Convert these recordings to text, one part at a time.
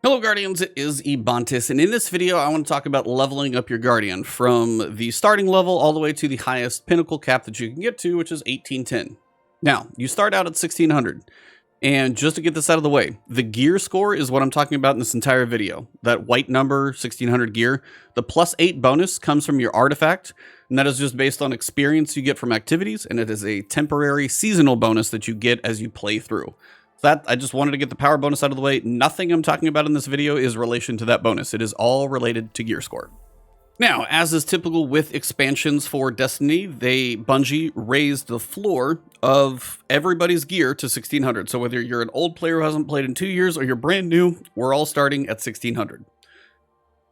Hello Guardians, it is Ebontis, and in this video I want to talk about leveling up your Guardian from the starting level all the way to the highest Pinnacle cap that you can get to, which is 1810. Now, you start out at 1600, and just to get this out of the way, the gear score is what I'm talking about in this entire video. That white number, 1600 gear, the +8 bonus comes from your artifact, and that is just based on experience you get from activities, and it is a temporary seasonal bonus that you get as you play through. That, I just wanted to get the power bonus out of the way. Nothing I'm talking about in this video is relation to that bonus. It is all related to gear score. Now, as is typical with expansions for Destiny, Bungie raised the floor of everybody's gear to 1600. So whether you're an old player who hasn't played in 2 years or you're brand new, we're all starting at 1600.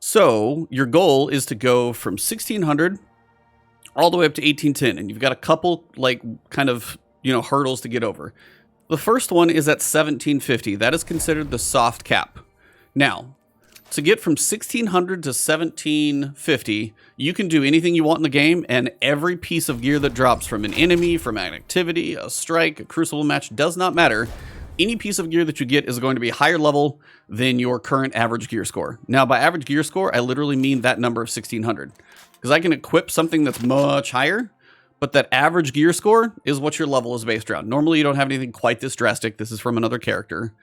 So your goal is to go from 1600 all the way up to 1810. And you've got a couple hurdles to get over. The first one is at 1750. That is considered the soft cap. Now, to get from 1600 to 1750, you can do anything you want in the game, and every piece of gear that drops from an enemy, from an activity, a strike, a crucible match, does not matter. Any piece of gear that you get is going to be higher level than your current average gear score. Now, by average gear score, I literally mean that number of 1600. Because I can equip something that's much higher, but that average gear score is what your level is based around. Normally, you don't have anything quite this drastic. This is from another character.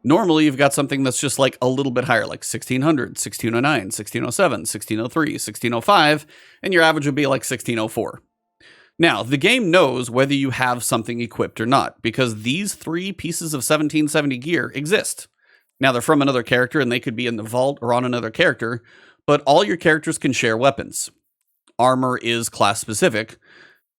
Normally, you've got something that's just like a little bit higher, like 1600, 1609, 1607, 1603, 1605, and your average would be like 1604. Now, the game knows whether you have something equipped or not, because these three pieces of 1770 gear exist. Now, they're from another character, and they could be in the vault or on another character, but all your characters can share weapons. Armor is class specific.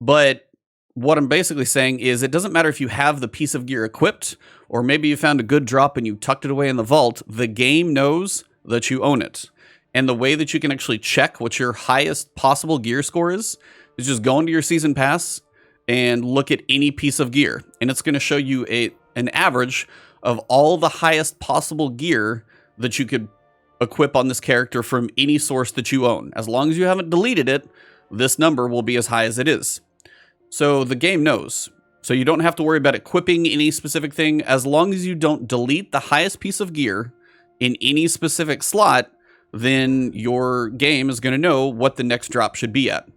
But what I'm basically saying is it doesn't matter if you have the piece of gear equipped, or maybe you found a good drop and you tucked it away in the vault. The game knows that you own it. And the way that you can actually check what your highest possible gear score is just go into your season pass and look at any piece of gear. And it's going to show you an average of all the highest possible gear that you could equip on this character from any source that you own. As long as you haven't deleted it, this number will be as high as it is. So the game knows. So you don't have to worry about equipping any specific thing. As long as you don't delete the highest piece of gear in any specific slot, then your game is going to know what the next drop should be at.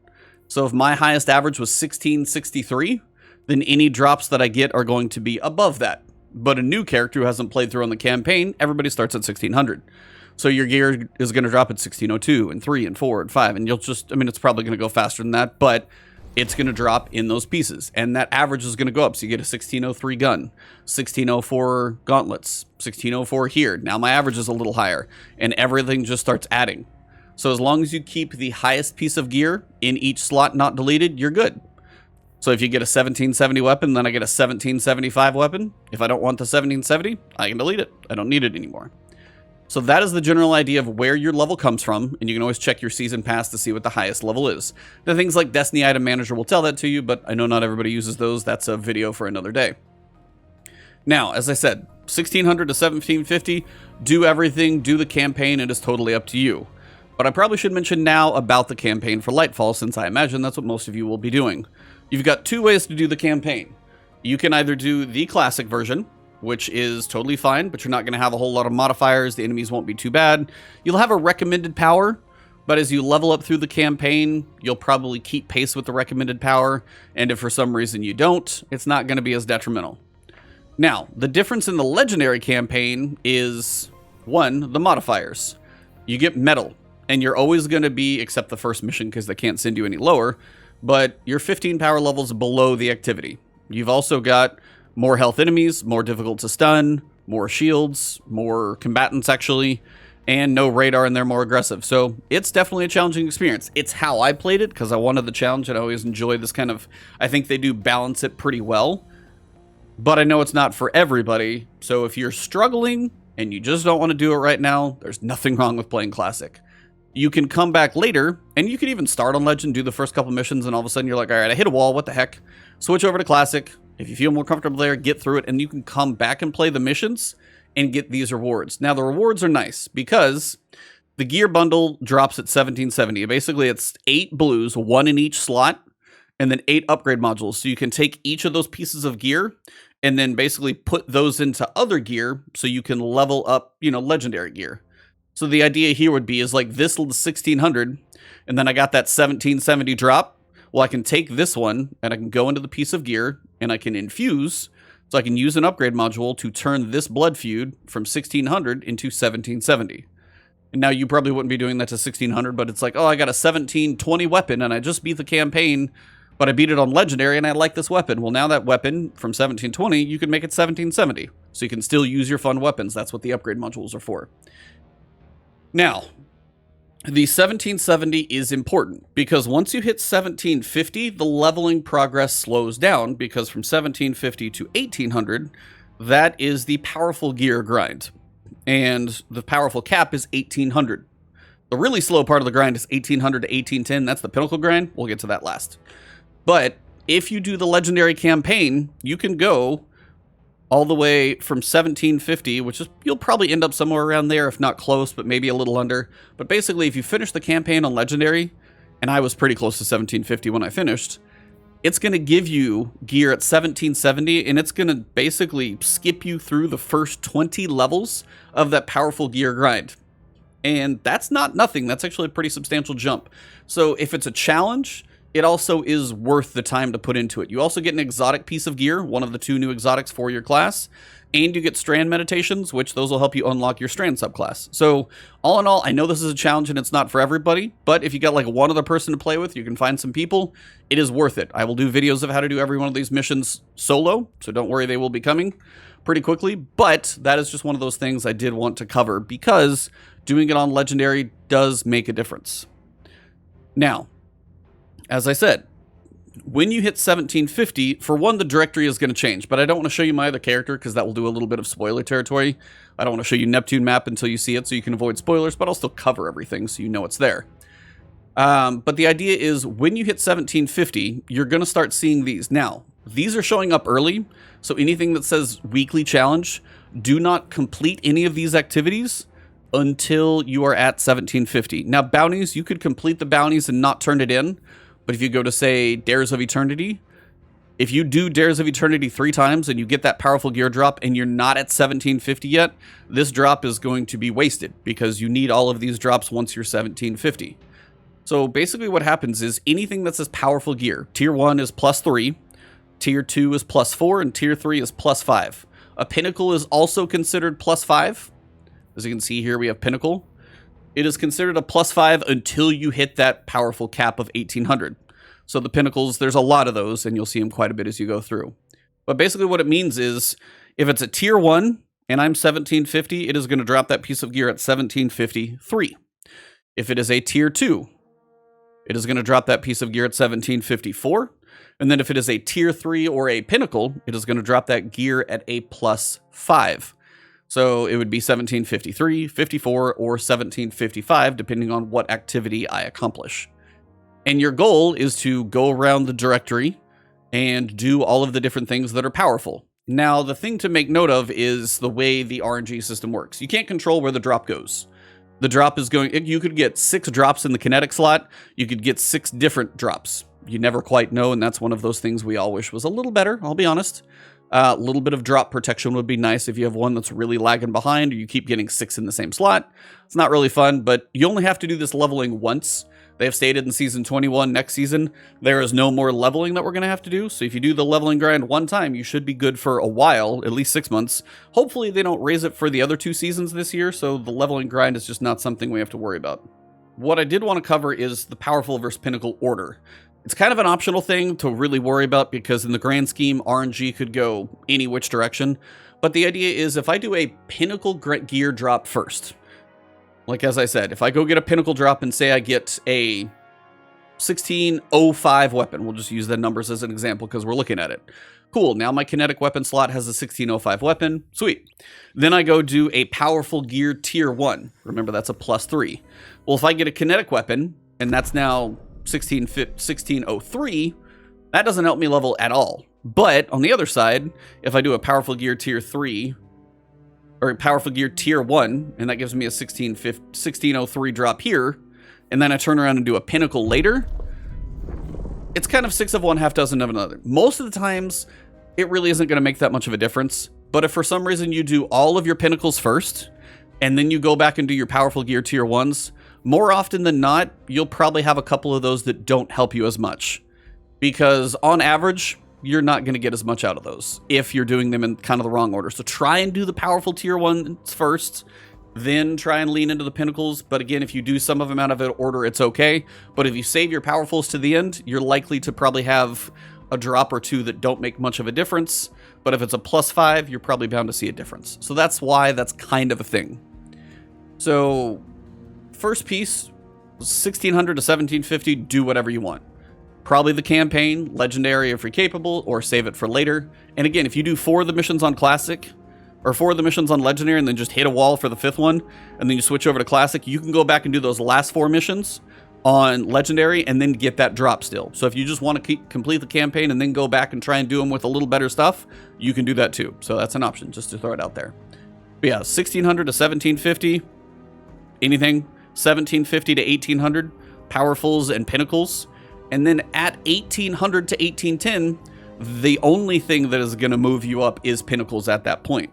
So if my highest average was 1663, then any drops that I get are going to be above that. But a new character who hasn't played through on the campaign, everybody starts at 1600. So your gear is going to drop at 1602 and 3 and 4 and 5. And it's probably going to go faster than that, but it's going to drop in those pieces. And that average is going to go up. So you get a 1603 gun, 1604 gauntlets, 1604 here. Now my average is a little higher, and everything just starts adding. So as long as you keep the highest piece of gear in each slot not deleted, you're good. So if you get a 1770 weapon, then I get a 1775 weapon. If I don't want the 1770, I can delete it. I don't need it anymore. So that is the general idea of where your level comes from, and you can always check your season pass to see what the highest level is. Now, things like Destiny Item Manager will tell that to you, but I know not everybody uses those. That's a video for another day. Now, as I said, 1600 to 1750, do everything, do the campaign, it is totally up to you. But I probably should mention now about the campaign for Lightfall, since I imagine that's what most of you will be doing. You've got two ways to do the campaign. You can either do the classic version, which is totally fine, but you're not going to have a whole lot of modifiers. The enemies won't be too bad. You'll have a recommended power, but as you level up through the campaign, you'll probably keep pace with the recommended power, and if for some reason you don't, it's not going to be as detrimental. Now, the difference in the legendary campaign is, one, the modifiers. You get metal, and you're always going to be, except the first mission because they can't send you any lower, but you're 15 power levels below the activity. You've also got more health enemies, more difficult to stun, more shields, more combatants actually, and no radar, and they're more aggressive. So it's definitely a challenging experience. It's how I played it because I wanted the challenge, and I always enjoy this kind of, I think they do balance it pretty well, but I know it's not for everybody. So if you're struggling and you just don't want to do it right now, there's nothing wrong with playing Classic. You can come back later, and you can even start on Legend, do the first couple missions, and all of a sudden you're like, all right, I hit a wall, what the heck? Switch over to Classic. If you feel more comfortable there, get through it, and you can come back and play the missions and get these rewards. Now, the rewards are nice because the gear bundle drops at 1770. Basically, it's 8 blues, 1 in each slot, and then 8 upgrade modules. So you can take each of those pieces of gear and then basically put those into other gear so you can level up, you know, legendary gear. So the idea here would be is like this 1600, and then I got that 1770 drop. Well, I can take this one and I can go into the piece of gear and I can infuse. So I can use an upgrade module to turn this blood feud from 1600 into 1770. And now you probably wouldn't be doing that to 1600, but it's like, oh, I got a 1720 weapon and I just beat the campaign, but I beat it on legendary and I like this weapon. Well, now that weapon from 1720, you can make it 1770. So you can still use your fun weapons. That's what the upgrade modules are for. Now, the 1770 is important because once you hit 1750, the leveling progress slows down because from 1750 to 1800, that is the powerful gear grind. And the powerful cap is 1800. The really slow part of the grind is 1800 to 1810. That's the Pinnacle grind. We'll get to that last. But if you do the legendary campaign, you can go all the way from 1750, which is, you'll probably end up somewhere around there, if not close, but maybe a little under. But basically, if you finish the campaign on legendary, and I was pretty close to 1750 when I finished, it's going to give you gear at 1770, and it's going to basically skip you through the first 20 levels of that powerful gear grind. And that's not nothing. That's actually a pretty substantial jump. So if it's a challenge, it also is worth the time to put into it. You also get an exotic piece of gear, one of the 2 new exotics for your class, and you get strand meditations, which those will help you unlock your strand subclass. So all in all, I know this is a challenge and it's not for everybody, but if you got like one other person to play with, you can find some people, it is worth it. I will do videos of how to do every one of these missions solo, so don't worry, they will be coming pretty quickly, but that is just one of those things I did want to cover because doing it on legendary does make a difference. Now, as I said, when you hit 1750, for one, the directory is going to change, but I don't want to show you my other character because that will do a little bit of spoiler territory. I don't want to show you Neptune map until you see it so you can avoid spoilers, but I'll still cover everything so you know it's there. But the idea is when you hit 1750, you're going to start seeing these. Now, these are showing up early, so anything that says weekly challenge, do not complete any of these activities until you are at 1750. Now, bounties, you could complete the bounties and not turn it in. But if you go to, say, Dares of Eternity, if you do Dares of Eternity 3 times and you get that powerful gear drop and you're not at 1750 yet, this drop is going to be wasted because you need all of these drops once you're 1750. So basically what happens is anything that says powerful gear, Tier 1 is +3, Tier 2 is +4, and Tier 3 is +5. A Pinnacle is also considered +5. As you can see here, we have Pinnacle. It is considered a +5 until you hit that powerful cap of 1800. So the Pinnacles, there's a lot of those, and you'll see them quite a bit as you go through. But basically what it means is, if it's a Tier 1, and I'm 1750, it is going to drop that piece of gear at 1753. If it is a Tier 2, it is going to drop that piece of gear at 1754. And then if it is a Tier 3 or a Pinnacle, it is going to drop that gear at a +5. So it would be 1753, 54, or 1755, depending on what activity I accomplish. And your goal is to go around the directory and do all of the different things that are powerful. Now, the thing to make note of is the way the RNG system works. You can't control where the drop goes. The drop is going, you could get 6 drops in the kinetic slot. You could get 6 different drops. You never quite know, and that's one of those things we all wish was a little better, I'll be honest. A little bit of drop protection would be nice if you have one that's really lagging behind or you keep getting 6 in the same slot. It's not really fun, but you only have to do this leveling once. They have stated in Season 21 next season, there is no more leveling that we're going to have to do. So if you do the leveling grind one time, you should be good for a while, at least 6 months. Hopefully they don't raise it for the other 2 seasons this year, so the leveling grind is just not something we have to worry about. What I did want to cover is the powerful versus Pinnacle order. It's kind of an optional thing to really worry about because in the grand scheme, RNG could go any which direction. But the idea is if I do a Pinnacle gear drop first, like as I said, if I go get a Pinnacle drop and say I get a 1605 weapon, we'll just use the numbers as an example because we're looking at it. Cool, now my kinetic weapon slot has a 1605 weapon. Sweet. Then I go do a powerful gear Tier 1. Remember, that's a +3. Well, if I get a kinetic weapon, and that's now 1603, that doesn't help me level at all. But on the other side, if I do a powerful gear Tier 3, or a powerful gear Tier 1, and that gives me a 1603 drop here, and then I turn around and do a Pinnacle later, it's kind of 6 of one, half dozen of another. Most of the times, it really isn't going to make that much of a difference. But if for some reason you do all of your Pinnacles first, and then you go back and do your powerful gear tier 1s, more often than not, you'll probably have a couple of those that don't help you as much. Because on average, you're not going to get as much out of those if you're doing them in kind of the wrong order. So try and do the powerful tier 1s first, then try and lean into the Pinnacles. But again, if you do some of them out of order, it's okay. But if you save your powerfuls to the end, you're likely to probably have a drop or two that don't make much of a difference. But if it's a +5, you're probably bound to see a difference. So that's why that's kind of a thing. So first piece, 1600 to 1750, do whatever you want. Probably the campaign, legendary if you're capable, or save it for later. And again, if you do 4 of the missions on classic, or 4 of the missions on legendary, and then just hit a wall for the 5th one, and then you switch over to classic, you can go back and do those last 4 missions on legendary and then get that drop still. So if you just want to complete the campaign and then go back and try and do them with a little better stuff, you can do that too. So that's an option, just to throw it out there. But yeah, 1600 to 1750, anything 1750 to 1800, powerfuls and pinnacles. And then at 1800 to 1810, the only thing that is going to move you up is pinnacles at that point.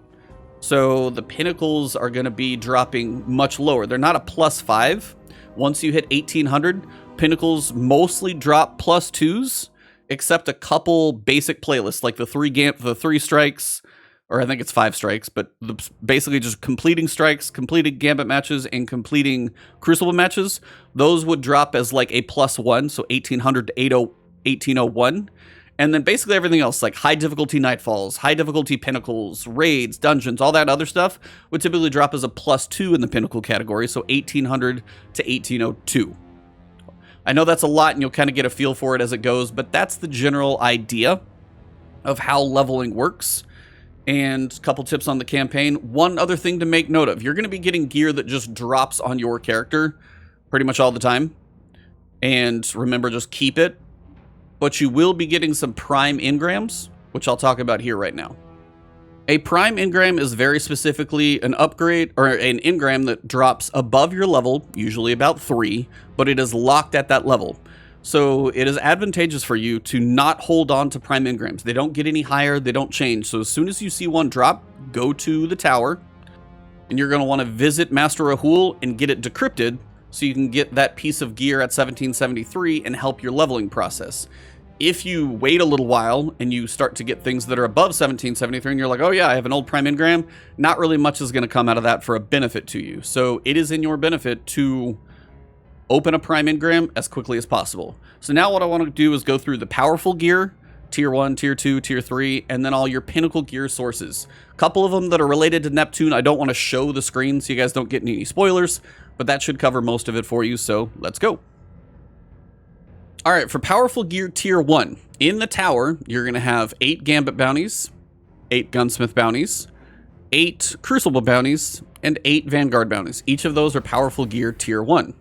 So the pinnacles are going to be dropping much lower. They're not a +5. Once you hit 1800, pinnacles mostly drop +2s, except a couple basic playlists like the 3 strikes, or I think it's 5 strikes, but basically just completing strikes, completing gambit matches, and completing crucible matches. Those would drop as like a +1, so 1800 to 1801. And then basically everything else, like high difficulty Nightfalls, high difficulty Pinnacles, raids, dungeons, all that other stuff would typically drop as a +2 in the Pinnacle category, so 1800 to 1802. I know that's a lot, and you'll kind of get a feel for it as it goes, but that's the general idea of how leveling works. And a couple tips on the campaign. One other thing to make note of, you're going to be getting gear that just drops on your character pretty much all the time. And remember, just keep it. But you will be getting some prime engrams, which I'll talk about here right now. A prime engram is very specifically an upgrade or an engram that drops above your level, usually about 3, but it is locked at that level. So it is advantageous for you to not hold on to prime engrams. They don't get any higher, they don't change. So as soon as you see one drop, go to the tower, and you're going to want to visit Master Rahul and get it decrypted so you can get that piece of gear at 1773 and help your leveling process. If you wait a little while and you start to get things that are above 1773 and you're like, oh yeah, I have an old prime engram, not really much is going to come out of that for a benefit to you. So it is in your benefit to open a prime engram as quickly as possible. So now what I want to do is go through the powerful gear, tier 1, tier 2, tier 3, and then all your pinnacle gear sources. A couple of them that are related to Neptune, I don't want to show the screen so you guys don't get any spoilers, but that should cover most of it for you, so let's go. All right, for powerful gear tier 1, in the tower, you're going to have 8 Gambit bounties, 8 Gunsmith bounties, 8 Crucible bounties, and 8 Vanguard bounties. Each of those are powerful gear tier 1.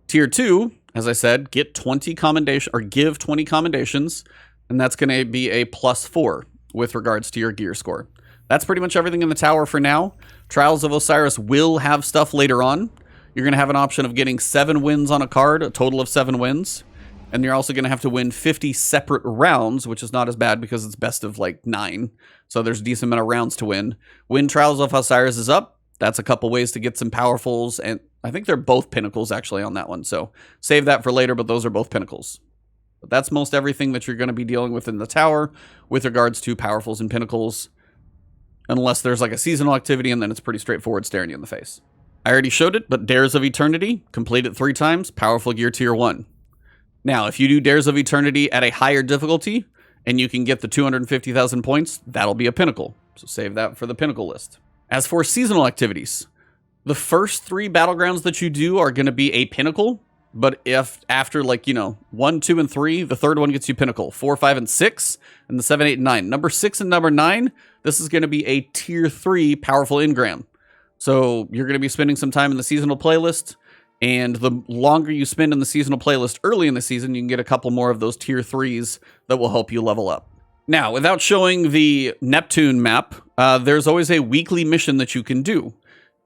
Tier 2, as I said, get 20 commendation or give 20 commendations, and that's going to be a +4 with regards to your gear score. That's pretty much everything in the tower for now. Trials of Osiris will have stuff later on. You're going to have an option of getting 7 wins on a card, a total of 7 wins. And you're also going to have to win 50 separate rounds, which is not as bad because it's best of like 9. So there's a decent amount of rounds to win. When Trials of Osiris is up, that's a couple ways to get some powerfuls. And I think they're both pinnacles actually on that one. So save that for later, but those are both pinnacles. But that's most everything that you're going to be dealing with in the tower with regards to powerfuls and pinnacles. Unless there's like a seasonal activity and then it's pretty straightforward staring you in the face. I already showed it, but Dares of Eternity, complete it 3 times, powerful gear tier 1. Now, if you do Dares of Eternity at a higher difficulty, and you can get the 250,000 points, that'll be a pinnacle. So save that for the pinnacle list. As for seasonal activities, the first 3 Battlegrounds that you do are going to be a pinnacle, but if after 1, 2, and 3, the third one gets you pinnacle. 4, 5, and 6, and the 7, 8, and 9. Number 6 and number 9, this is going to be a tier 3 powerful engram. So you're going to be spending some time in the seasonal playlist. And the longer you spend in the seasonal playlist early in the season, you can get a couple more of those tier 3s that will help you level up. Now, without showing the Neptune map, there's always a weekly mission that you can do.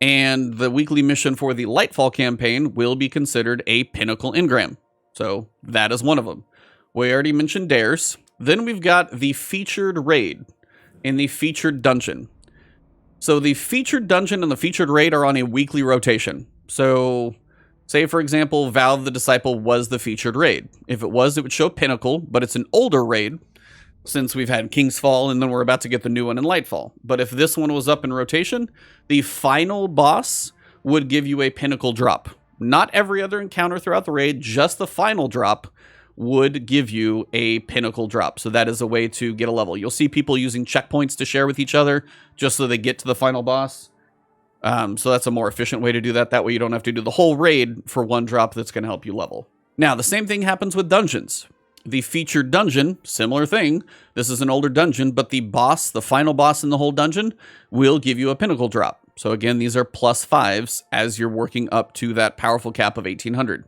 And the weekly mission for the Lightfall campaign will be considered a pinnacle engram. So that is one of them. We already mentioned Dares. Then we've got the featured raid and the featured dungeon. So the featured dungeon and the featured raid are on a weekly rotation. So say, for example, Vow of the Disciple was the featured raid. If it was, it would show Pinnacle, but it's an older raid since we've had King's Fall and then we're about to get the new one in Lightfall. But if this one was up in rotation, the final boss would give you a Pinnacle drop. Not every other encounter throughout the raid, just the final drop would give you a Pinnacle drop. So that is a way to get a level. You'll see people using checkpoints to share with each other just so they get to the final boss. So that's a more efficient way to do that. That way you don't have to do the whole raid for one drop that's going to help you level. Now, the same thing happens with dungeons. The featured dungeon, similar thing. This is an older dungeon, but the boss, the final boss in the whole dungeon, will give you a Pinnacle drop. So again, these are +5s as you're working up to that powerful cap of 1800.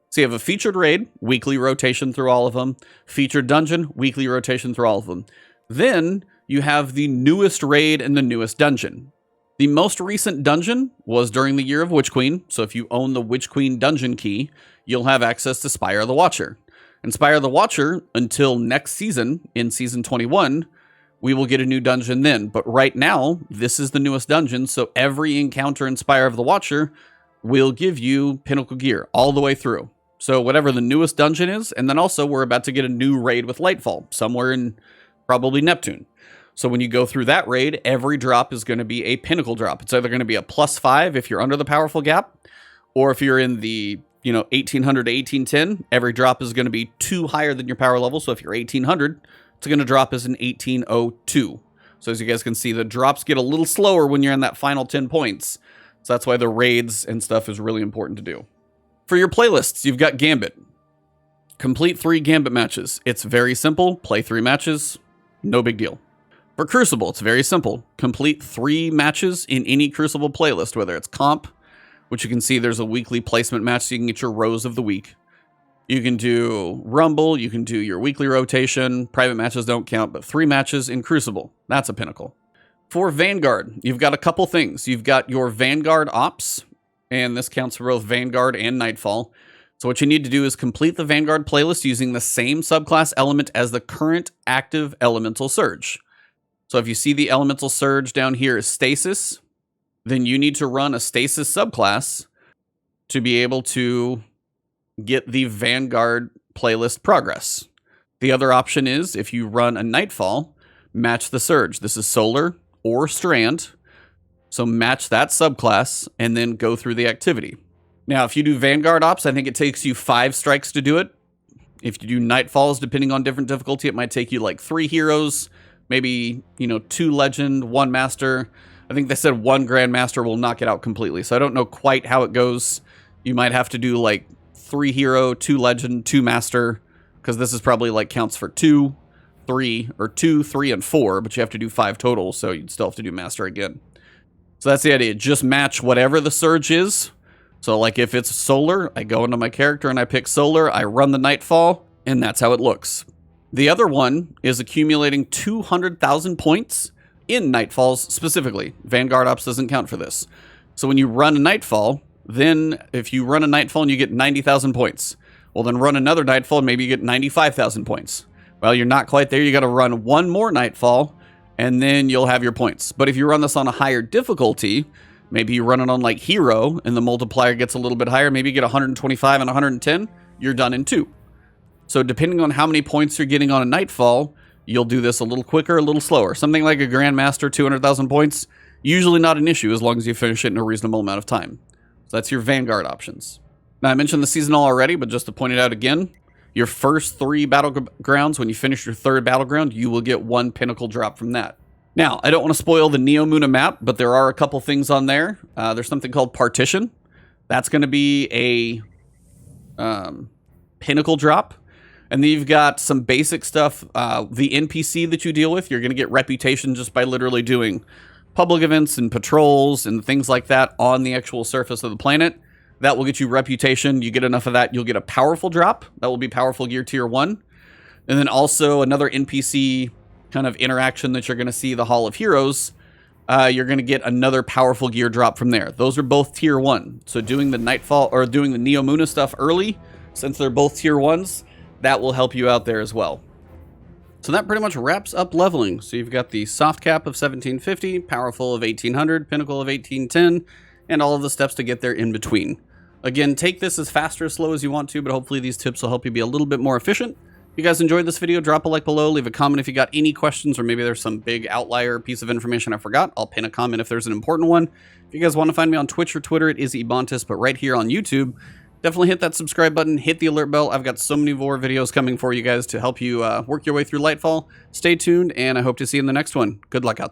So you have a featured raid, weekly rotation through all of them. Featured dungeon, weekly rotation through all of them. Then you have the newest raid and the newest dungeon. The most recent dungeon was during the Year of Witch Queen. So if you own the Witch Queen dungeon key, you'll have access to Spire of the Watcher. And Spire of the Watcher, until next season, in Season 21, we will get a new dungeon then. But right now, this is the newest dungeon, so every encounter in Spire of the Watcher will give you Pinnacle gear all the way through. So whatever the newest dungeon is, and then also we're about to get a new raid with Lightfall, somewhere in probably Neptune. So when you go through that raid, every drop is going to be a Pinnacle drop. It's either going to be a +5 if you're under the powerful gap, or if you're in the 1800 to 1810, every drop is going to be 2 higher than your power level. So if you're 1800, it's going to drop as an 1802. So as you guys can see, the drops get a little slower when you're in that final 10 points. So that's why the raids and stuff is really important to do. For your playlists, you've got Gambit. Complete 3 Gambit matches. It's very simple. Play 3 matches. No big deal. For Crucible, it's very simple. Complete 3 matches in any Crucible playlist, whether it's comp, which you can see there's a weekly placement match so you can get your rows of the week. You can do Rumble, you can do your weekly rotation. Private matches don't count, but 3 matches in Crucible. That's a Pinnacle. For Vanguard, you've got a couple things. You've got your Vanguard Ops, and this counts for both Vanguard and Nightfall. So what you need to do is complete the Vanguard playlist using the same subclass element as the current active Elemental Surge. So if you see the Elemental Surge down here is Stasis, then you need to run a Stasis subclass to be able to get the Vanguard playlist progress. The other option is if you run a Nightfall, match the Surge. This is Solar or Strand. So match that subclass and then go through the activity. Now, if you do Vanguard Ops, I think it takes you 5 strikes to do it. If you do Nightfalls, depending on different difficulty, it might take you like 3 heroes, maybe, 2 Legend, 1 Master. I think they said 1 Grandmaster will knock it out completely. So I don't know quite how it goes. You might have to do like 3 Hero, 2 Legend, 2 Master, because this is probably like counts for 2, 3, or 2, 3, and 4, but you have to do 5 total, so you'd still have to do Master again. So that's the idea. Just match whatever the Surge is. So like if it's Solar, I go into my character and I pick Solar, I run the Nightfall, and that's how it looks. The other one is accumulating 200,000 points in Nightfalls specifically. Vanguard Ops doesn't count for this. So when you run a Nightfall, then if you run a Nightfall and you get 90,000 points, well then run another Nightfall and maybe you get 95,000 points. Well, you're not quite there. You got to run 1 more Nightfall and then you'll have your points. But if you run this on a higher difficulty, maybe you run it on like Hero and the multiplier gets a little bit higher, maybe you get 125 and 110, you're done in 2. So depending on how many points you're getting on a Nightfall, you'll do this a little quicker, a little slower. Something like a Grandmaster, 200,000 points, usually not an issue as long as you finish it in a reasonable amount of time. So that's your Vanguard options. Now I mentioned the seasonal already, but just to point it out again, your first 3 Battlegrounds, when you finish your 3rd Battleground, you will get 1 Pinnacle drop from that. Now, I don't want to spoil the Neomuna map, but there are a couple things on there. There's something called Partition. That's going to be a Pinnacle drop. And then you've got some basic stuff. The NPC that you deal with, you're going to get reputation just by literally doing public events and patrols and things like that on the actual surface of the planet. That will get you reputation. You get enough of that, you'll get a powerful drop. That will be powerful gear tier 1. And then also another NPC kind of interaction that you're going to see, the Hall of Heroes. You're going to get another powerful gear drop from there. Those are both tier 1. So doing the Nightfall or doing the Neomuna stuff early, since they're both tier 1s, that will help you out there as well. So that pretty much wraps up leveling. So you've got the soft cap of 1750, powerful of 1800, pinnacle of 1810, and all of the steps to get there in between. Again, take this as fast or as slow as you want to, but hopefully these tips will help you be a little bit more efficient. If you guys enjoyed this video, drop a like below, leave a comment if you got any questions, or maybe there's some big outlier piece of information I forgot. I'll pin a comment if there's an important one. If you guys want to find me on Twitch or Twitter, it is Ebontis, but right here on YouTube, definitely hit that subscribe button, hit the alert bell. I've got so many more videos coming for you guys to help you work your way through Lightfall. Stay tuned, and I hope to see you in the next one. Good luck out there.